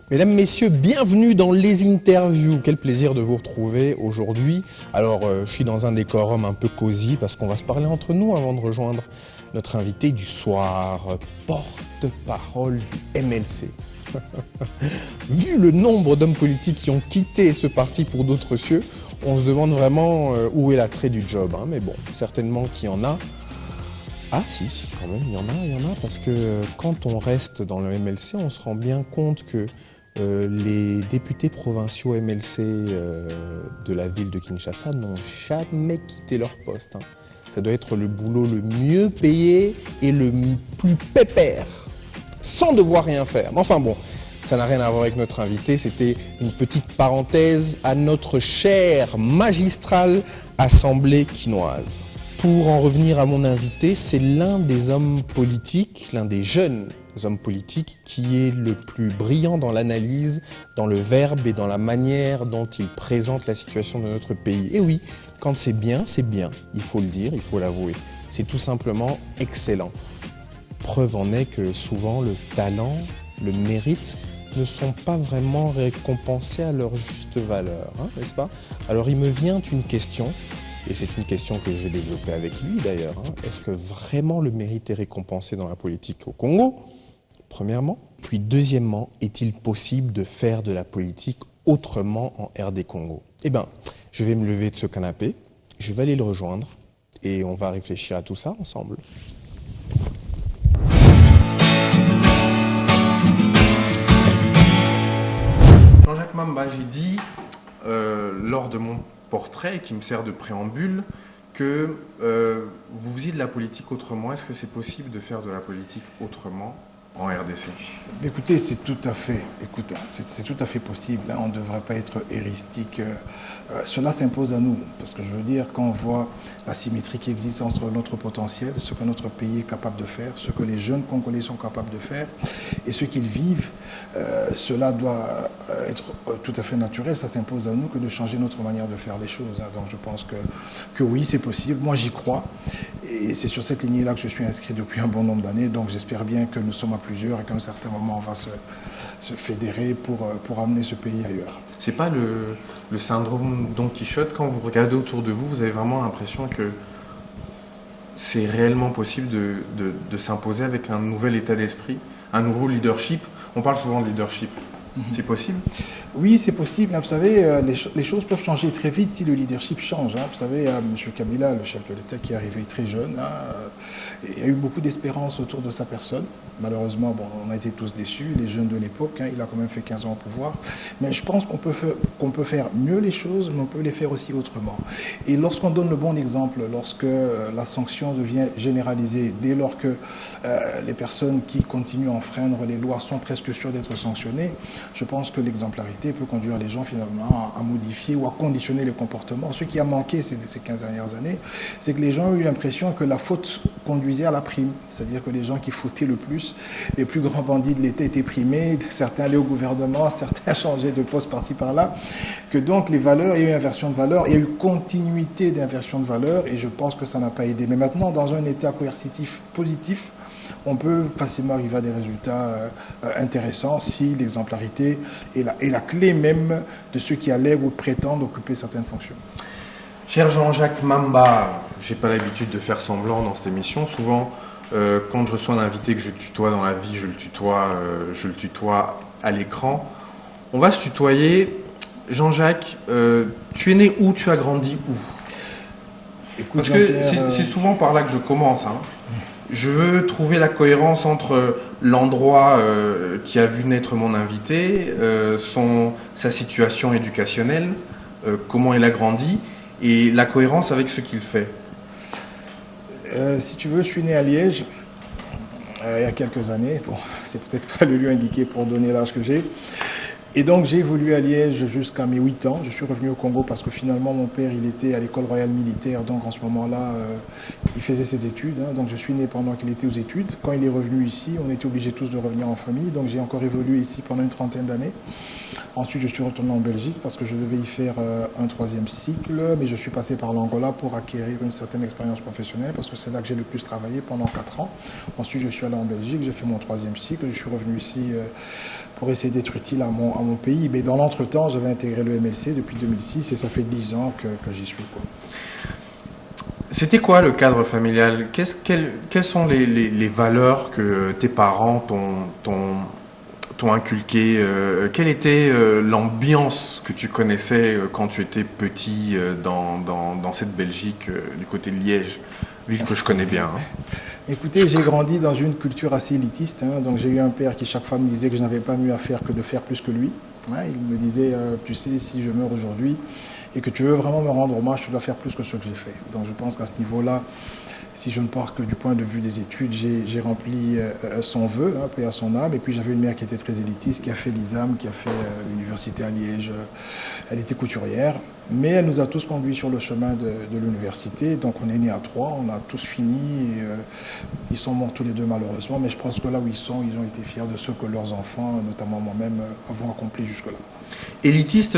Mesdames, Messieurs, bienvenue dans les interviews. Quel plaisir de vous retrouver aujourd'hui. Alors, je suis dans un décorum un peu cosy parce qu'on va se parler entre nous avant de rejoindre notre invité du soir, porte-parole du MLC. Vu le nombre d'hommes politiques qui ont quitté ce parti pour d'autres cieux, on se demande vraiment où est l'attrait du job. Mais bon, certainement qu'il y en a. Ah si, quand même, il y en a, parce que quand on reste dans le MLC, on se rend bien compte que les députés provinciaux MLC de la ville de Kinshasa n'ont jamais quitté leur poste. Ça doit être le boulot le mieux payé et le plus pépère, sans devoir rien faire. Mais enfin bon, ça n'a rien à voir avec notre invité, c'était une petite parenthèse à notre chère magistrale assemblée quinoise. Pour en revenir à mon invité, c'est l'un des hommes politiques, l'un des jeunes hommes politiques qui est le plus brillant dans l'analyse, dans le verbe et dans la manière dont il présente la situation de notre pays. Et oui, quand c'est bien, il faut le dire, il faut l'avouer. C'est tout simplement excellent. Preuve en est que souvent le talent, le mérite ne sont pas vraiment récompensés à leur juste valeur, n'est-ce pas? Alors il me vient une question. Et c'est une question que je vais développer avec lui d'ailleurs. Est-ce que vraiment le mérite est récompensé dans la politique au Congo? Premièrement. Puis deuxièmement, est-il possible de faire de la politique autrement en RD Congo? Eh bien, je vais me lever de ce canapé, je vais aller le rejoindre et on va réfléchir à tout ça ensemble. Jean-Jacques Mamba, j'ai dit lors de mon portrait qui me sert de préambule que vous faisiez de la politique autrement. Est-ce que c'est possible de faire de la politique autrement en RDC? Écoutez, c'est tout à fait possible. On ne devrait pas être héristique. Cela s'impose à nous, parce que je veux dire, quand on voit la symétrie qui existe entre notre potentiel, ce que notre pays est capable de faire, ce que les jeunes Congolais sont capables de faire et ce qu'ils vivent, cela doit être tout à fait naturel. Ça s'impose à nous que de changer notre manière de faire les choses. Donc je pense que oui, c'est possible. Moi, j'y crois. Et c'est sur cette lignée-là que je suis inscrit depuis un bon nombre d'années. Donc j'espère bien que nous sommes à plusieurs et qu'à un certain moment, on va se fédérer pour amener ce pays ailleurs. C'est pas le syndrome Don Quichotte, quand vous regardez autour de vous, vous avez vraiment l'impression que c'est réellement possible de s'imposer avec un nouvel état d'esprit, un nouveau leadership. On parle souvent de leadership. C'est possible? Oui, c'est possible. Vous savez, les choses peuvent changer très vite si le leadership change. Vous savez, M. Kabila, le chef de l'État qui est arrivé très jeune, il y a eu beaucoup d'espérance autour de sa personne. Malheureusement, on a été tous déçus, les jeunes de l'époque. Il a quand même fait 15 ans au pouvoir. Mais je pense qu'on peut faire mieux les choses, mais on peut les faire aussi autrement. Et lorsqu'on donne le bon exemple, lorsque la sanction devient généralisée, dès lors que les personnes qui continuent à enfreindre les lois sont presque sûres d'être sanctionnées, je pense que l'exemplarité peut conduire les gens finalement à modifier ou à conditionner les comportements. Ce qui a manqué ces 15 dernières années, c'est que les gens ont eu l'impression que la faute conduisait à la prime. C'est-à-dire que les gens qui fautaient le plus, les plus grands bandits de l'État étaient primés, certains allaient au gouvernement, certains changeaient de poste par-ci par-là, que donc les valeurs, il y a eu inversion de valeurs, il y a eu continuité d'inversion de valeurs et je pense que ça n'a pas aidé. Mais maintenant, dans un État coercitif positif, on peut facilement arriver à des résultats intéressants si l'exemplarité est la clé même de ceux qui allèguent ou prétendent occuper certaines fonctions. Cher Jean-Jacques Mamba, j'ai pas l'habitude de faire semblant dans cette émission. Souvent, quand je reçois un invité que je tutoie dans la vie, je le tutoie à l'écran. On va se tutoyer. Jean-Jacques, tu es né où? Tu as grandi où? Écoute, parce que c'est souvent par là que je commence. Je veux trouver la cohérence entre l'endroit qui a vu naître mon invité, sa situation éducationnelle, comment il a grandi, et la cohérence avec ce qu'il fait. Si tu veux, je suis né à Liège il y a quelques années. Bon, c'est peut-être pas le lieu indiqué pour donner l'âge que j'ai. Et donc j'ai évolué à Liège jusqu'à mes 8 ans. Je suis revenu au Congo parce que finalement mon père il était à l'école royale militaire, donc en ce moment-là il faisait ses études. Donc je suis né pendant qu'il était aux études. Quand il est revenu ici, on était obligés tous de revenir en famille. Donc j'ai encore évolué ici pendant une trentaine d'années. Ensuite je suis retourné en Belgique parce que je devais y faire un troisième cycle, mais je suis passé par l'Angola pour acquérir une certaine expérience professionnelle parce que c'est là que j'ai le plus travaillé pendant 4 ans. Ensuite je suis allé en Belgique, j'ai fait mon troisième cycle, je suis revenu ici pour essayer d'être utile à mon pays. Mais dans l'entretemps, j'avais intégré le MLC depuis 2006 et ça fait 10 ans que j'y suis, quoi. C'était quoi le cadre familial? Quelles sont les valeurs que tes parents t'ont inculquées? Quelle était l'ambiance que tu connaissais quand tu étais petit dans cette Belgique du côté de Liège, ville que je connais bien, hein? Écoutez, j'ai grandi dans une culture assez élitiste. Donc j'ai eu un père qui chaque fois me disait que je n'avais pas mieux à faire que de faire plus que lui. Il me disait, tu sais, si je meurs aujourd'hui et que tu veux vraiment me rendre hommage, tu dois faire plus que ce que j'ai fait. Donc je pense qu'à ce niveau-là, si je ne pars que du point de vue des études, j'ai rempli son vœu, paix à son âme. Et puis j'avais une mère qui était très élitiste, qui a fait l'ISAM, qui a fait l'université à Liège. Elle était couturière, mais elle nous a tous conduits sur le chemin de l'université. Donc on est nés à 3, on a tous fini. Et, ils sont morts tous les deux malheureusement, mais je pense que là où ils sont, ils ont été fiers de ce que leurs enfants, notamment moi-même, avons accompli jusque-là. Élitiste,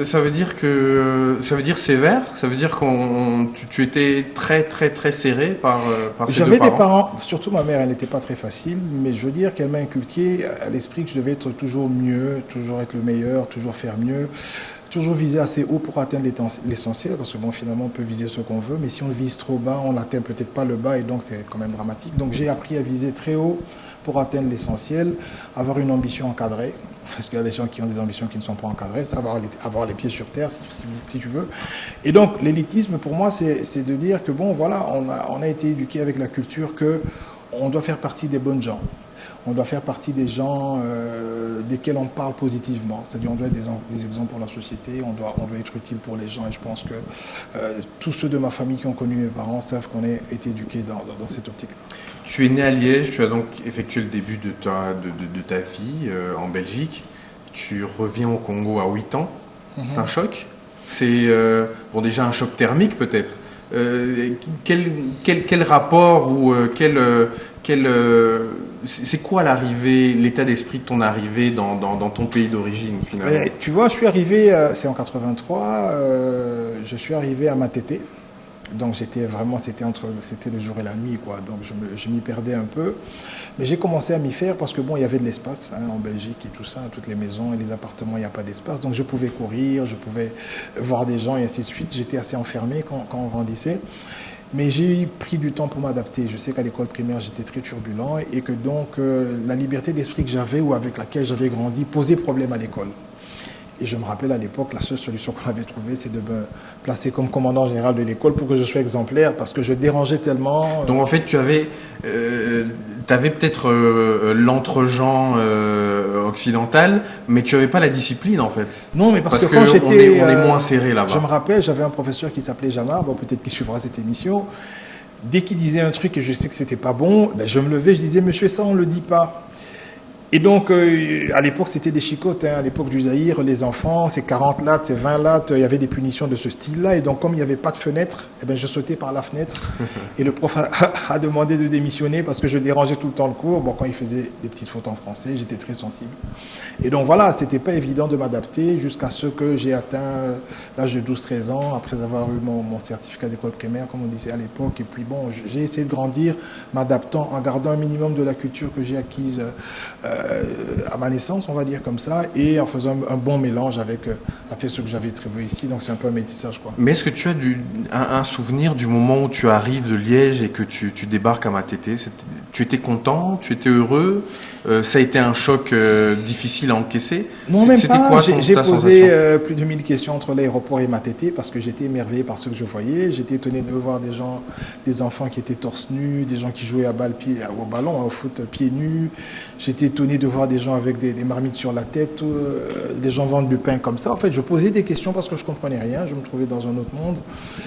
ça veut dire sévère, ça veut dire que tu étais très très très serré par ces deux parents. J'avais des parents, surtout ma mère, elle n'était pas très facile, mais je veux dire qu'elle m'a inculqué à l'esprit que je devais être toujours mieux, toujours être le meilleur, toujours faire mieux, toujours viser assez haut pour atteindre l'essentiel, parce que bon, finalement, on peut viser ce qu'on veut, mais si on vise trop bas, on n'atteint peut-être pas le bas, et donc c'est quand même dramatique. Donc j'ai appris à viser très haut pour atteindre l'essentiel, avoir une ambition encadrée, parce qu'il y a des gens qui ont des ambitions qui ne sont pas encadrées, c'est avoir les pieds sur terre, si tu veux. Et donc l'élitisme, pour moi, c'est de dire que bon, voilà, on a été éduqué avec la culture que on doit faire partie des bonnes gens. On doit faire partie des gens desquels on parle positivement. C'est-à-dire on doit être des exemples pour la société, on doit être utile pour les gens. Et je pense que tous ceux de ma famille qui ont connu mes parents savent qu'on a été éduqués dans cette optique. Tu es né à Liège, tu as donc effectué le début de ta vie en Belgique. Tu reviens au Congo à 8 ans. C'est un choc. C'est bon, déjà un choc thermique peut-être. Quel rapport ou c'est quoi l'arrivée, l'état d'esprit de ton arrivée dans ton pays d'origine finalement? Tu vois, je suis arrivé, c'est en 83, je suis arrivé à Matete. Donc c'était le jour et la nuit, quoi. Donc je m'y perdais un peu. Mais j'ai commencé à m'y faire parce que bon, il y avait de l'espace en Belgique et tout ça, toutes les maisons et les appartements, il n'y a pas d'espace. Donc je pouvais courir, je pouvais voir des gens et ainsi de suite. J'étais assez enfermé quand on grandissait. Mais j'ai pris du temps pour m'adapter. Je sais qu'à l'école primaire, j'étais très turbulent et que donc la liberté d'esprit que j'avais ou avec laquelle j'avais grandi posait problème à l'école. Et je me rappelle à l'époque, la seule solution qu'on avait trouvée, c'est de me placer comme commandant général de l'école pour que je sois exemplaire, parce que je dérangeais tellement. Donc en fait, tu avais peut-être l'entre-gens occidental, mais tu n'avais pas la discipline en fait. Non, mais parce que quand j'étais... on est moins serré là-bas. Je me rappelle, j'avais un professeur qui s'appelait Jamar, bon, peut-être qu'il suivra cette émission. Dès qu'il disait un truc et je sais que c'était pas bon, ben je me levais, je disais, monsieur, ça on le dit pas. Et donc, à l'époque, c'était des chicottes. À l'époque du Zaïre, les enfants, c'est 40 lattes, c'est 20 lattes. Il y avait des punitions de ce style-là. Et donc, comme il n'y avait pas de fenêtre, eh ben, je sautais par la fenêtre. Et le prof a demandé de démissionner parce que je dérangeais tout le temps le cours. Bon, quand il faisait des petites fautes en français, j'étais très sensible. Et donc, voilà, c'était pas évident de m'adapter jusqu'à ce que j'ai atteint l'âge de 12-13 ans, après avoir eu mon certificat d'école primaire, comme on disait à l'époque. Et puis, bon, j'ai essayé de grandir, m'adaptant, en gardant un minimum de la culture que j'ai acquise à ma naissance, on va dire comme ça, et en faisant un bon mélange avec ce que j'avais trouvé ici. Donc c'est un peu un métissage, quoi. Mais est-ce que tu as un souvenir du moment où tu arrives de Liège et que tu débarques à Matete? Tu étais content? Tu étais heureux? Ça a été un choc difficile à encaisser? Non, même C'était pas. Quoi j'ai ta posé sensation plus de 1000 questions entre l'aéroport et Matete parce que j'étais émerveillé par ce que je voyais. J'étais étonné de voir des enfants qui étaient torse nus, des gens qui jouaient au ballon, au foot pieds nus. J'étais étonné de voir des gens avec des marmites sur la tête, des gens vendent du pain comme ça. En fait, je posais des questions parce que je comprenais rien. Je me trouvais dans un autre monde.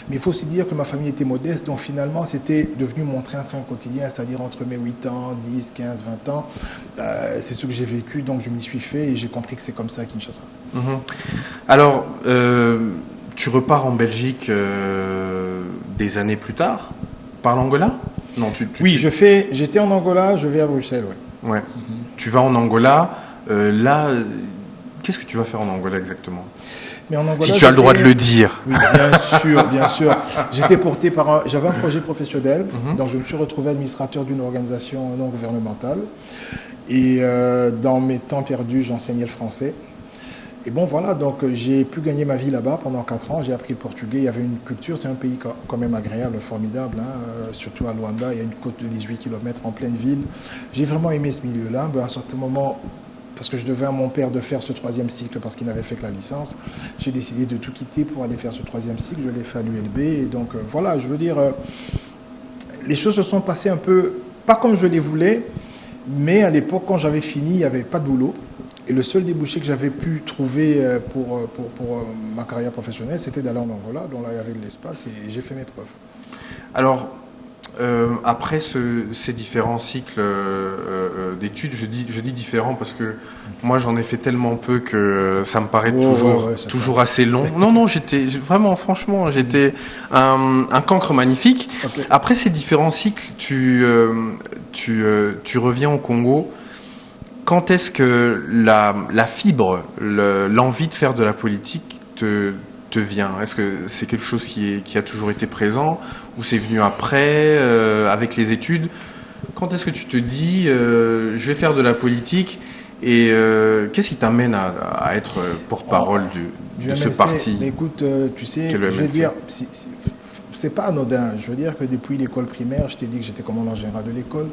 Mais il faut aussi dire que ma famille était modeste. Donc finalement, c'était devenu mon train-train quotidien, c'est-à-dire entre mes 8 ans, 10, 15, 20 ans. c'est ce que j'ai vécu, donc je m'y suis fait et j'ai compris que c'est comme ça à Kinshasa. Alors, tu repars en Belgique des années plus tard, par l'Angola? Non, Oui, j'étais en Angola, je vais à Bruxelles, ouais. Ouais. Tu vas en Angola, là, qu'est-ce que tu vas faire en Angola exactement? Mais en Angola, si tu as le droit de le dire. Oui, bien sûr. J'étais porté j'avais un projet professionnel, donc je me suis retrouvé administrateur d'une organisation non gouvernementale. Et dans mes temps perdus, j'enseignais le français. Et bon, voilà, donc j'ai pu gagner ma vie là-bas pendant 4 ans. J'ai appris le portugais. Il y avait une culture, c'est un pays quand même agréable, formidable, hein, surtout à Luanda. Il y a une côte de 18 km en pleine ville. J'ai vraiment aimé ce milieu-là. Mais à un certain moment, parce que je devais à mon père de faire ce 3e cycle parce qu'il n'avait fait que la licence, j'ai décidé de tout quitter pour aller faire ce 3e cycle. Je l'ai fait à l'ULB. Et donc, voilà, je veux dire, les choses se sont passées un peu, pas comme je les voulais, mais à l'époque, quand j'avais fini, il n'y avait pas de boulot. Et le seul débouché que j'avais pu trouver pour ma carrière professionnelle, c'était d'aller en Angola, dont là, il y avait de l'espace, et j'ai fait mes preuves. Alors, après ces différents cycles d'études, je dis différents parce que moi, j'en ai fait tellement peu que ça me paraît toujours assez long. Non, j'étais vraiment, franchement, j'étais un cancre magnifique. Okay. Après ces différents cycles, tu reviens au Congo. Quand est-ce que la fibre, l'envie de faire de la politique te vient? Est-ce que c'est quelque chose qui a toujours été présent ou c'est venu après, avec les études? Quand est-ce que tu te dis, je vais faire de la politique et qu'est-ce qui t'amène à être porte-parole de ce parti? Mais écoute, tu sais, je veux dire, c'est pas anodin. Je veux dire que depuis l'école primaire, je t'ai dit que j'étais commandant général de l'école.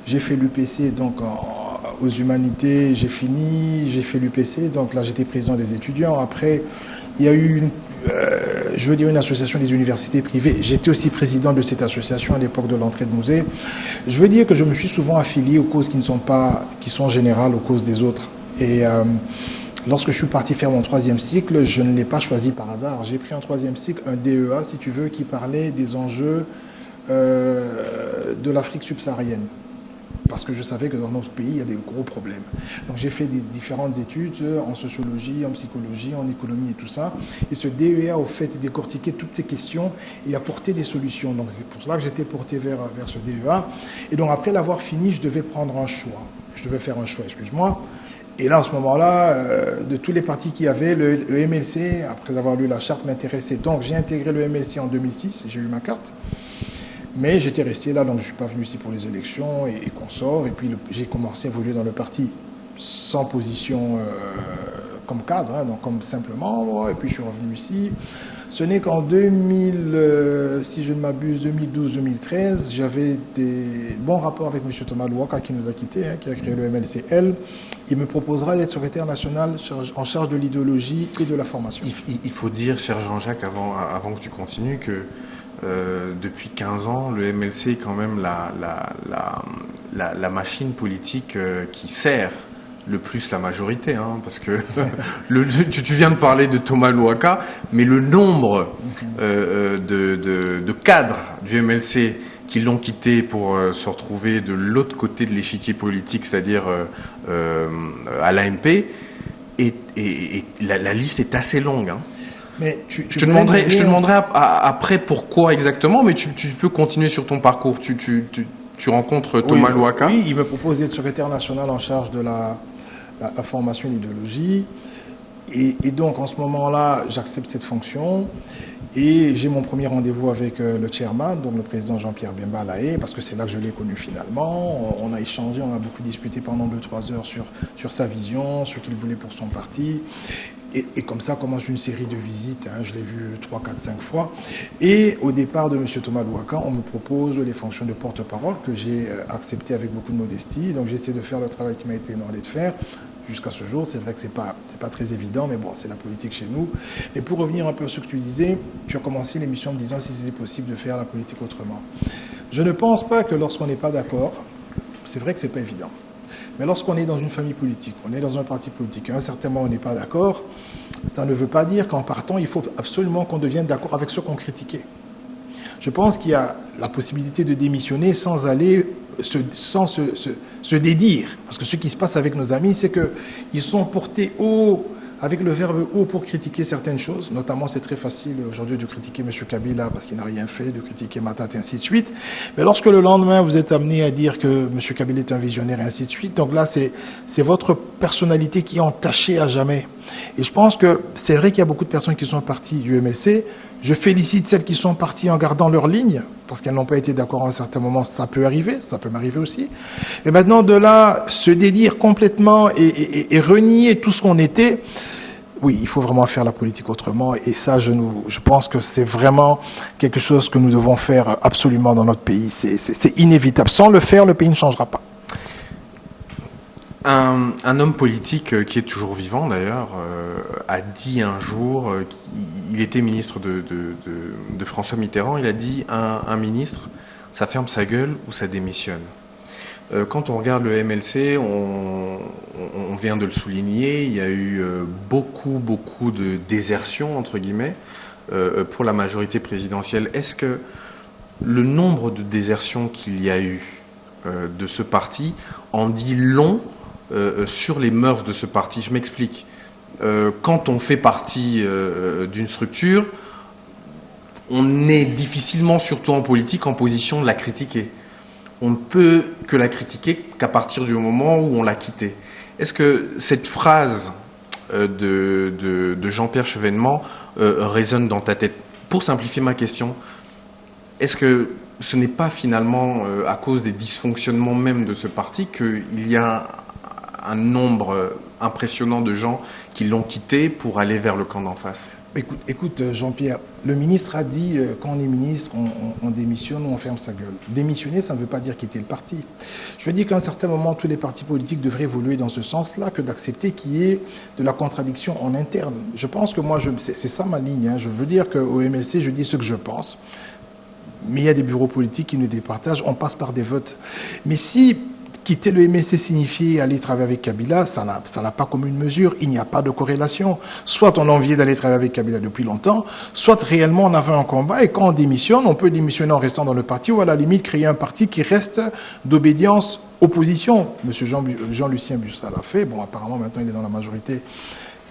J'ai fait l'UPC, donc aux humanités, j'ai fini, j'ai fait l'UPC, donc là j'étais président des étudiants. Après, il y a eu une association des universités privées. J'étais aussi président de cette association à l'époque de l'entrée de musée. Je veux dire que je me suis souvent affilié aux causes qui sont générales aux causes des autres. Et lorsque je suis parti faire mon 3e cycle, je ne l'ai pas choisi par hasard. J'ai pris un 3e cycle, un DEA, si tu veux, qui parlait des enjeux de l'Afrique subsaharienne. Parce que je savais que dans notre pays, il y a des gros problèmes. Donc j'ai fait des différentes études en sociologie, en psychologie, en économie et tout ça. Et ce DEA, au fait, décortiquait toutes ces questions et apportait des solutions. Donc c'est pour cela que j'étais porté vers ce DEA. Et donc après l'avoir fini, je devais prendre un choix. Je devais faire un choix, excuse-moi. Et là, à ce moment-là, de tous les partis qu'il y avait, le MLC, après avoir lu la charte, m'intéressait. Donc j'ai intégré le MLC en 2006, j'ai eu ma carte. Mais j'étais resté là, donc je ne suis pas venu ici pour les élections et consorts. Et puis j'ai commencé à évoluer dans le parti sans position comme cadre, hein, donc comme simplement. Et puis je suis revenu ici. Ce n'est qu'en 2000, si je ne m'abuse, 2012-2013, j'avais des bons rapports avec M. Thomas Louaka qui nous a quittés, hein, qui a créé le MLCL. Il me proposera d'être secrétaire national en charge de l'idéologie et de la formation. Il faut dire, cher Jean-Jacques, avant que tu continues, que depuis 15 ans, le MLC est quand même la machine politique qui sert le plus la majorité, hein, parce que tu viens de parler de Thomas Louaka, mais le nombre de cadres du MLC qui l'ont quitté pour se retrouver de l'autre côté de l'échiquier politique, c'est-à-dire à l'AMP, et la liste est assez longue, hein. Mais je te demanderai après pourquoi exactement, mais tu peux continuer sur ton parcours. Tu rencontres Thomas Louaka. Oui, il me propose d'être secrétaire national en charge de la formation et l'idéologie. Et donc, en ce moment-là, j'accepte cette fonction. Et j'ai mon premier rendez-vous avec le chairman, donc le président Jean-Pierre Bemba Lahaye, parce que c'est là que je l'ai connu finalement. On a échangé, on a beaucoup discuté pendant 2-3 heures sur sa vision, sur ce qu'il voulait pour son parti. Et comme ça commence une série de visites, hein, je l'ai vu 3, 4, 5 fois. Et au départ de M. Thomas Louaka, on me propose les fonctions de porte-parole que j'ai acceptées avec beaucoup de modestie. Donc j'essaie de faire le travail qui m'a été demandé de faire. Jusqu'à ce jour, c'est vrai que c'est pas très évident, mais bon, c'est la politique chez nous. Et pour revenir un peu à ce que tu disais, tu as commencé l'émission en me disant si c'était possible de faire la politique autrement. Je ne pense pas que lorsqu'on n'est pas d'accord, c'est vrai que c'est pas évident. Mais lorsqu'on est dans une famille politique, on est dans un parti politique, et à un certain moment on n'est pas d'accord, ça ne veut pas dire qu'en partant, il faut absolument qu'on devienne d'accord avec ceux qu'on critiquait. Je pense qu'il y a la possibilité de démissionner sans aller se dédire. Parce que ce qui se passe avec nos amis, c'est qu'ils sont portés haut, avec le verbe haut, pour critiquer certaines choses. Notamment, c'est très facile aujourd'hui de critiquer M. Kabila parce qu'il n'a rien fait, de critiquer Matat et ainsi de suite. Mais lorsque le lendemain, vous êtes amené à dire que M. Kabila est un visionnaire et ainsi de suite, donc là, c'est votre personnalité qui est entachée à jamais. Et je pense que c'est vrai qu'il y a beaucoup de personnes qui sont parties du MLC. Je félicite celles qui sont parties en gardant leur ligne, parce qu'elles n'ont pas été d'accord à un certain moment. Ça peut arriver, ça peut m'arriver aussi. Et maintenant, de là, se dédire complètement et renier tout ce qu'on était, oui, il faut vraiment faire la politique autrement. Et ça, je pense que c'est vraiment quelque chose que nous devons faire absolument dans notre pays. C'est inévitable. Sans le faire, le pays ne changera pas. Un homme politique qui est toujours vivant d'ailleurs a dit un jour, il était ministre de François Mitterrand, il a dit un ministre, ça ferme sa gueule ou ça démissionne. Quand on regarde le MLC, on vient de le souligner, il y a eu beaucoup de désertion entre guillemets pour la majorité présidentielle. Est-ce que le nombre de désertions qu'il y a eu de ce parti en dit long sur les mœurs de ce parti? Je m'explique. Quand on fait partie d'une structure, on est difficilement, surtout en politique, en position de la critiquer. On ne peut que la critiquer qu'à partir du moment où on l'a quittée. Est-ce que cette phrase de Jean-Pierre Chevènement résonne dans ta tête? Pour simplifier ma question, est-ce que ce n'est pas finalement à cause des dysfonctionnements même de ce parti qu'il y a un nombre impressionnant de gens qui l'ont quitté pour aller vers le camp d'en face? Écoute Jean-Pierre, le ministre a dit quand on est ministre, on démissionne ou on ferme sa gueule. Démissionner, ça ne veut pas dire quitter le parti. Je dis qu'à un certain moment, tous les partis politiques devraient évoluer dans ce sens-là, que d'accepter qu'il y ait de la contradiction en interne. Je pense que moi, c'est ça ma ligne. Hein. Je veux dire qu'au MLC, je dis ce que je pense. Mais il y a des bureaux politiques qui nous départagent, on passe par des votes. Mais si quitter le MLC signifiait aller travailler avec Kabila, ça n'a pas comme une mesure, il n'y a pas de corrélation. Soit on a envie d'aller travailler avec Kabila depuis longtemps, soit réellement on avait un combat et quand on démissionne, on peut démissionner en restant dans le parti ou à la limite créer un parti qui reste d'obédience opposition. Monsieur Jean-Lucien Bussa l'a fait, bon apparemment maintenant il est dans la majorité.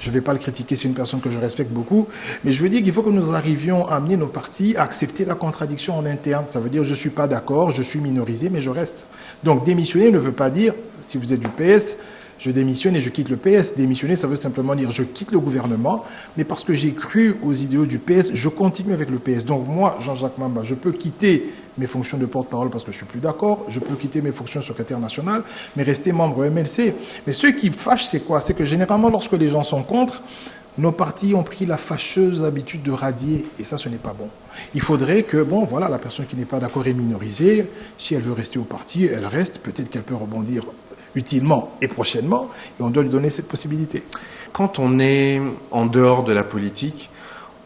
Je ne vais pas le critiquer, c'est une personne que je respecte beaucoup. Mais je veux dire qu'il faut que nous arrivions à amener nos partis à accepter la contradiction en interne. Ça veut dire je ne suis pas d'accord, je suis minorisé, mais je reste. Donc démissionner ne veut pas dire, si vous êtes du PS, je démissionne et je quitte le PS. Démissionner, ça veut simplement dire je quitte le gouvernement, mais parce que j'ai cru aux idéaux du PS, je continue avec le PS. Donc moi, Jean-Jacques Mamba, je peux quitter mes fonctions de porte-parole parce que je ne suis plus d'accord, je peux quitter mes fonctions de secrétaire national, mais rester membre MLC. Mais ce qui fâche, c'est quoi? C'est que généralement, lorsque les gens sont contre, nos partis ont pris la fâcheuse habitude de radier, et ça, ce n'est pas bon. Il faudrait que, bon, voilà, la personne qui n'est pas d'accord est minorisée. Si elle veut rester au parti, elle reste. Peut-être qu'elle peut rebondir utilement et prochainement, et on doit lui donner cette possibilité. Quand on est en dehors de la politique,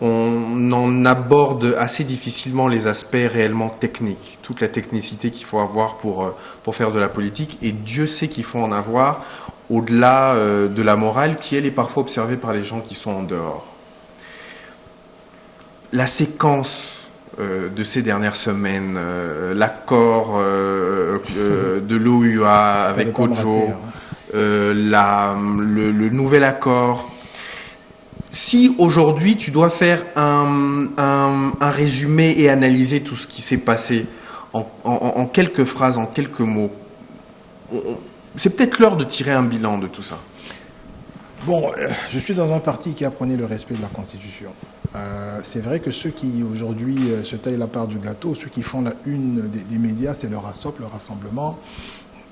on en aborde assez difficilement les aspects réellement techniques, toute la technicité qu'il faut avoir pour faire de la politique, et Dieu sait qu'il faut en avoir au-delà de la morale qui, elle, est parfois observée par les gens qui sont en dehors. La séquence de ces dernières semaines, l'accord de l'OUA avec Kodjo, le nouvel accord. Si aujourd'hui tu dois faire un résumé et analyser tout ce qui s'est passé en quelques phrases, en quelques mots, c'est peut-être l'heure de tirer un bilan de tout ça. Bon, je suis dans un parti qui apprenait le respect de la Constitution. C'est vrai que ceux qui aujourd'hui se taillent la part du gâteau, ceux qui font la une des médias, c'est le RASOP, le Rassemblement,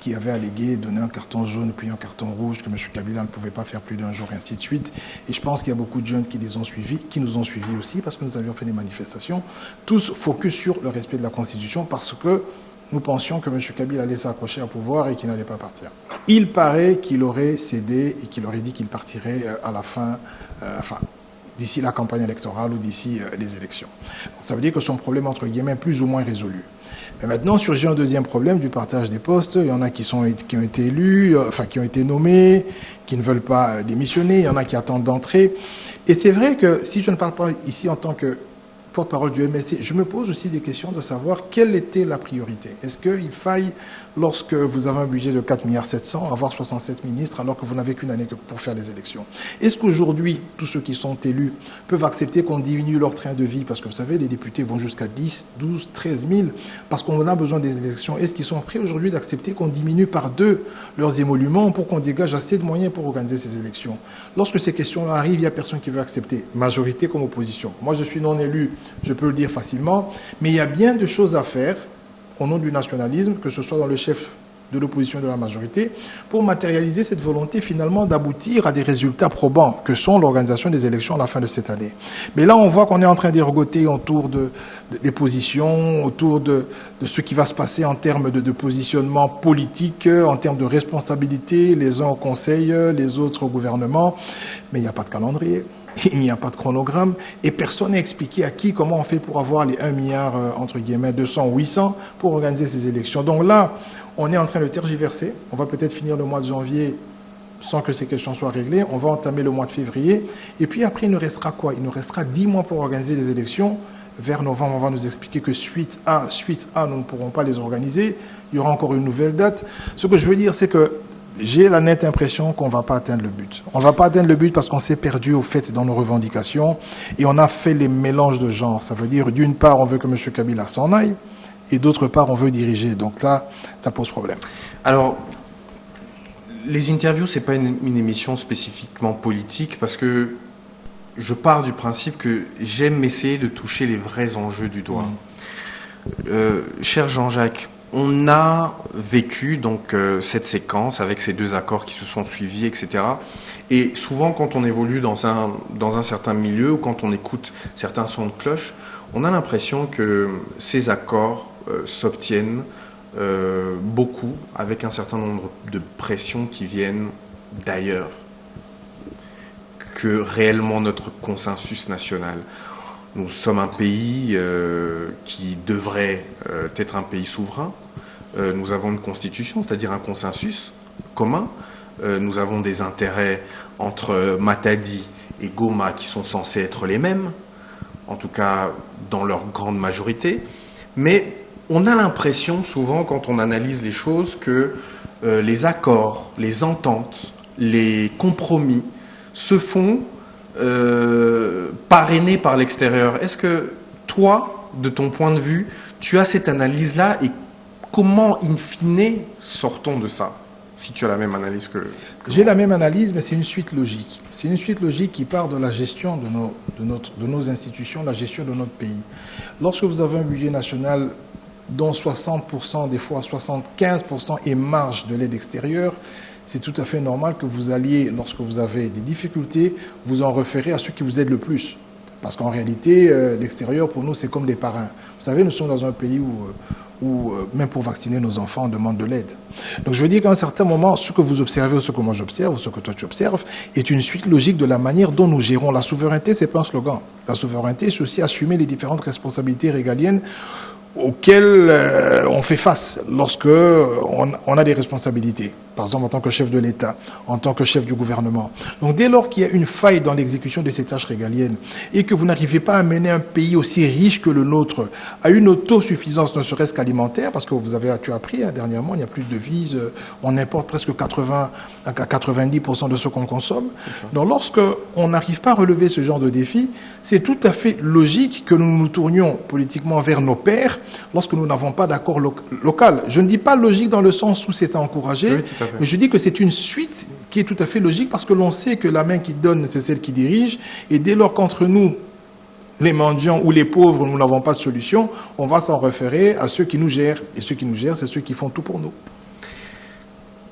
qui avait allégué donner un carton jaune puis un carton rouge, que M. Kabila ne pouvait pas faire plus d'un jour, et ainsi de suite. Et je pense qu'il y a beaucoup de jeunes qui les ont suivis, qui nous ont suivis aussi, parce que nous avions fait des manifestations, tous focus sur le respect de la Constitution, parce que nous pensions que M. Kabila allait s'accrocher au pouvoir et qu'il n'allait pas partir. Il paraît qu'il aurait cédé et qu'il aurait dit qu'il partirait à la fin, d'ici la campagne électorale ou d'ici les élections. Ça veut dire que son problème, entre guillemets, est plus ou moins résolu. Mais maintenant, surgit un deuxième problème du partage des postes. Il y en a qui ont été élus, qui ont été nommés, qui ne veulent pas démissionner. Il y en a qui attendent d'entrer. Et c'est vrai que si je ne parle pas ici en tant que porte-parole du MLC, je me pose aussi des questions de savoir quelle était la priorité. Est-ce qu'il faille, lorsque vous avez un budget de 4,7 milliards, avoir 67 ministres alors que vous n'avez qu'une année pour faire les élections? Est-ce qu'aujourd'hui, tous ceux qui sont élus peuvent accepter qu'on diminue leur train de vie? Parce que vous savez, les députés vont jusqu'à 10, 12, 13 000 parce qu'on a besoin des élections. Est-ce qu'ils sont prêts aujourd'hui d'accepter qu'on diminue par 2 leurs émoluments pour qu'on dégage assez de moyens pour organiser ces élections? Lorsque ces questions-là arrivent, il n'y a personne qui veut accepter, majorité comme opposition. Moi, je suis non élu, je peux le dire facilement, mais il y a bien de choses à faire au nom du nationalisme, que ce soit dans le chef de l'opposition et de la majorité, pour matérialiser cette volonté finalement d'aboutir à des résultats probants, que sont l'organisation des élections à la fin de cette année. Mais là, on voit qu'on est en train d'ergoter autour des positions, autour de ce qui va se passer en termes de positionnement politique, en termes de responsabilité, les uns au Conseil, les autres au gouvernement, mais il n'y a pas de calendrier. Il n'y a pas de chronogramme et personne n'a expliqué à qui, comment on fait pour avoir les 1 milliard, entre guillemets, 200 ou 800 pour organiser ces élections. Donc là, on est en train de tergiverser. On va peut-être finir le mois de janvier sans que ces questions soient réglées. On va entamer le mois de février. Et puis après, il nous restera quoi? Il nous restera 10 mois pour organiser les élections. Vers novembre, on va nous expliquer que suite A, nous ne pourrons pas les organiser. Il y aura encore une nouvelle date. Ce que je veux dire, c'est que j'ai la nette impression qu'on ne va pas atteindre le but. On ne va pas atteindre le but parce qu'on s'est perdu au fait dans nos revendications et on a fait les mélanges de genres. Ça veut dire, d'une part, on veut que M. Kabila s'en aille et d'autre part, on veut diriger. Donc là, ça pose problème. Alors, les interviews, ce n'est pas une émission spécifiquement politique parce que je pars du principe que j'aime essayer de toucher les vrais enjeux du doigt. Cher Jean-Jacques, on a vécu donc cette séquence avec ces 2 accords qui se sont suivis, etc. Et souvent, quand on évolue dans un certain milieu ou quand on écoute certains sons de cloche, on a l'impression que ces accords s'obtiennent beaucoup avec un certain nombre de pressions qui viennent d'ailleurs que réellement notre consensus national. Nous sommes un pays qui devrait être un pays souverain. Nous avons une constitution, c'est-à-dire un consensus commun. Nous avons des intérêts entre Matadi et Goma qui sont censés être les mêmes, en tout cas dans leur grande majorité. Mais on a l'impression souvent, quand on analyse les choses, que les accords, les ententes, les compromis se font parrainés par l'extérieur. Est-ce que toi, de ton point de vue, tu as cette analyse-là et comment, in fine, sortons de ça? Si tu as la même analyse que J'ai la même analyse, mais c'est une suite logique. C'est une suite logique qui part de la gestion de nos institutions, la gestion de notre pays. Lorsque vous avez un budget national dont 60%, des fois 75% est marge de l'aide extérieure, c'est tout à fait normal que vous alliez, lorsque vous avez des difficultés, vous en référez à ceux qui vous aident le plus. Parce qu'en réalité, l'extérieur, pour nous, c'est comme des parrains. Vous savez, nous sommes dans un pays où même pour vacciner nos enfants, on demande de l'aide. Donc je veux dire qu'à un certain moment, ce que vous observez, ou ce que moi j'observe, ou ce que toi tu observes, est une suite logique de la manière dont nous gérons. La souveraineté, c'est pas un slogan. La souveraineté, c'est aussi assumer les différentes responsabilités régaliennes auxquelles on fait face lorsque on a des responsabilités. Par exemple, en tant que chef de l'État, en tant que chef du gouvernement. Donc, dès lors qu'il y a une faille dans l'exécution de ces tâches régaliennes et que vous n'arrivez pas à mener un pays aussi riche que le nôtre à une autosuffisance, ne serait-ce qu'alimentaire, parce que tu as appris dernièrement, il n'y a plus de devises, on importe presque 80 à 90% de ce qu'on consomme. Donc, lorsque on n'arrive pas à relever ce genre de défi, c'est tout à fait logique que nous nous tournions politiquement vers nos pairs lorsque nous n'avons pas d'accord local. Je ne dis pas logique dans le sens où c'est encouragé, oui, mais je dis que c'est une suite qui est tout à fait logique parce que l'on sait que la main qui donne, c'est celle qui dirige. Et dès lors qu'entre nous, les mendiants ou les pauvres, nous n'avons pas de solution, on va s'en référer à ceux qui nous gèrent. Et ceux qui nous gèrent, c'est ceux qui font tout pour nous.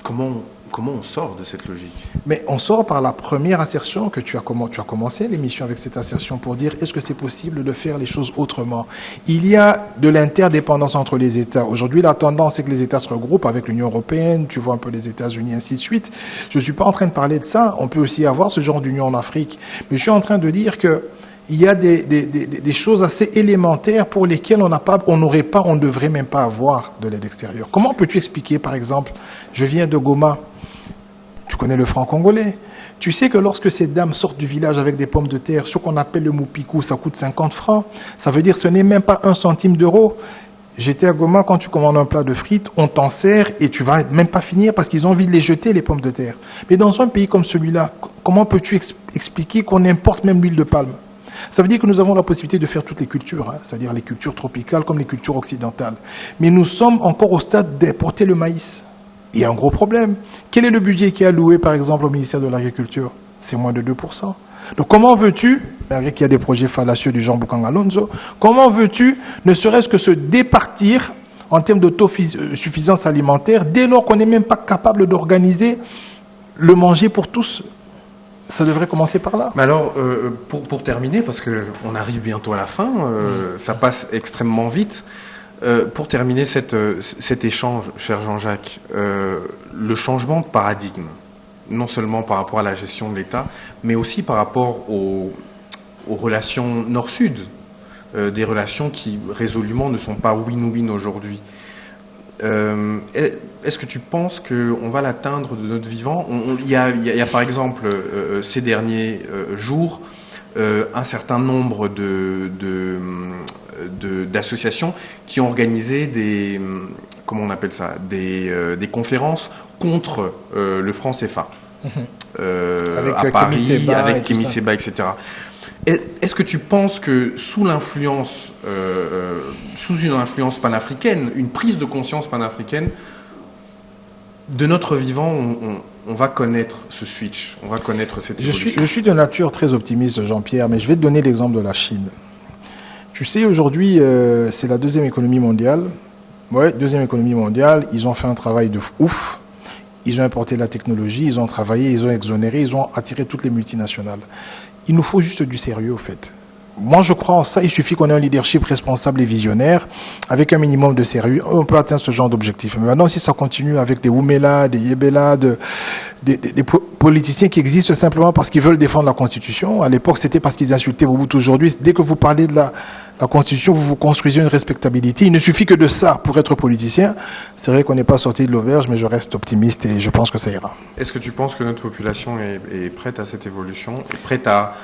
Comment on sort de cette logique? Mais on sort par la première assertion que tu as commencé l'émission avec cette assertion pour dire est-ce que c'est possible de faire les choses autrement? Il y a de l'interdépendance entre les États. Aujourd'hui, la tendance c'est que les États se regroupent avec l'Union européenne, tu vois un peu les États-Unis, ainsi de suite. Je ne suis pas en train de parler de ça. On peut aussi avoir ce genre d'union en Afrique. Mais je suis en train de dire que il y a des choses assez élémentaires pour lesquelles on ne devrait même pas avoir de l'aide extérieure. Comment peux-tu expliquer, par exemple, je viens de Goma, Tu connais le franc congolais. Tu sais que lorsque ces dames sortent du village avec des pommes de terre, ce qu'on appelle le moupikou, ça coûte 50 francs. Ça veut dire que ce n'est même pas 1 centime d'euro. J'étais à Goma, quand tu commandes un plat de frites, on t'en sert et tu vas même pas finir parce qu'ils ont envie de les jeter, les pommes de terre. Mais dans un pays comme celui-là, comment peux-tu expliquer qu'on importe même l'huile de palme? Ça veut dire que nous avons la possibilité de faire toutes les cultures, hein, c'est-à-dire les cultures tropicales comme les cultures occidentales. Mais nous sommes encore au stade d'importer le maïs. Il y a un gros problème. Quel est le budget qui est alloué, par exemple, au ministère de l'Agriculture? C'est moins de 2%. Donc comment veux-tu, malgré qu'il y a des projets fallacieux du genre Bukanga Alonso, comment veux-tu, ne serait-ce que se départir en termes d'autosuffisance alimentaire, dès lors qu'on n'est même pas capable d'organiser le manger pour tous? Ça devrait commencer par là. Mais alors, pour terminer, parce qu'on arrive bientôt à la fin, ça passe extrêmement vite. Pour terminer cet échange, cher Jean-Jacques, le changement de paradigme, non seulement par rapport à la gestion de l'État, mais aussi par rapport aux relations nord-sud, des relations qui résolument ne sont pas win-win aujourd'hui. Est-ce que tu penses qu'on va l'atteindre de notre vivant? Il y a par exemple ces derniers jours un certain nombre d'associations qui ont organisé des, comment on appelle ça, des conférences contre le franc CFA à Paris, avec Kémy Séba, etc. Est-ce que tu penses que sous une influence panafricaine, une prise de conscience panafricaine, de notre vivant, on va connaître ce switch, on va connaître cette évolution? Je suis de nature très optimiste, Jean-Pierre, mais je vais te donner l'exemple de la Chine. Tu sais, aujourd'hui, c'est la deuxième économie mondiale. Ouais, deuxième économie mondiale. Ils ont fait un travail de ouf. Ils ont importé la technologie, ils ont travaillé, ils ont exonéré, ils ont attiré toutes les multinationales. Il nous faut juste du sérieux, au fait. Moi, je crois en ça. Il suffit qu'on ait un leadership responsable et visionnaire, avec un minimum de sérieux. On peut atteindre ce genre d'objectif. Mais maintenant, si ça continue avec des Oumela, des Yebela, des politiciens qui existent simplement parce qu'ils veulent défendre la Constitution. À l'époque, c'était parce qu'ils insultaient Mobutu. Aujourd'hui, dès que vous parlez de la Constitution, vous construisez une respectabilité. Il ne suffit que de ça pour être politicien. C'est vrai qu'on n'est pas sorti de l'auberge, mais je reste optimiste et je pense que ça ira. Est-ce que tu penses que notre population est prête à cette évolution, est prête à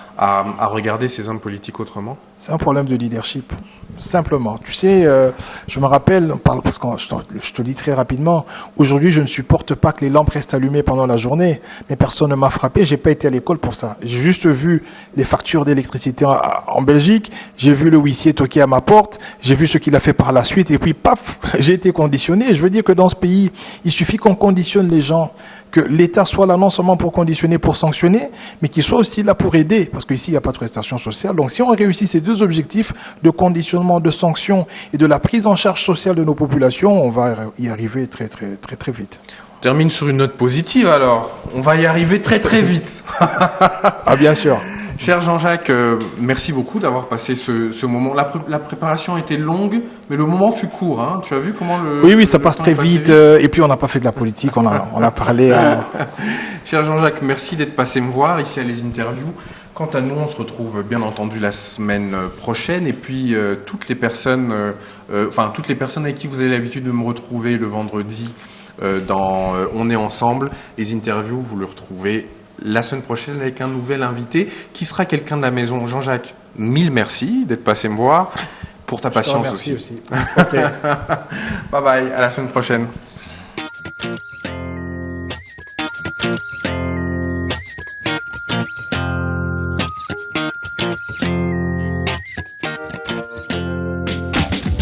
regarder ces hommes politiques autrement? C'est un problème de leadership, simplement. Tu sais, je me rappelle, parce que je te dis très rapidement, aujourd'hui, je ne supporte pas que les lampes restent allumées pendant la journée, mais personne ne m'a frappé, j'ai pas été à l'école pour ça. J'ai juste vu les factures d'électricité en Belgique, j'ai vu le huissier toquer à ma porte, j'ai vu ce qu'il a fait par la suite, et puis paf, j'ai été conditionné. Je veux dire que dans ce pays, il suffit qu'on conditionne les gens, que l'État soit là non seulement pour conditionner, pour sanctionner, mais qu'il soit aussi là pour aider, parce qu'ici, il n'y a pas de prestation sociale. Donc si on réussit ces deux objectifs de conditionnement, de sanction et de la prise en charge sociale de nos populations, on va y arriver très, très, très, très vite. On termine sur une note positive alors. On va y arriver très, très vite. Ah, bien sûr. Cher Jean-Jacques, merci beaucoup d'avoir passé ce moment. La préparation était longue, mais le moment fut court. Hein. Tu as vu comment Oui, ça passe très vite. Et puis, on n'a pas fait de la politique, on a parlé. Cher Jean-Jacques, merci d'être passé me voir ici à Les Interviews. Quant à nous, on se retrouve bien entendu la semaine prochaine. Et puis, toutes les personnes avec qui vous avez l'habitude de me retrouver le vendredi dans On est ensemble, Les Interviews, vous le retrouvez la semaine prochaine avec un nouvel invité qui sera quelqu'un de la maison. Jean-Jacques, mille merci d'être passé me voir, pour ta patience aussi. Okay. Bye bye, à la semaine prochaine.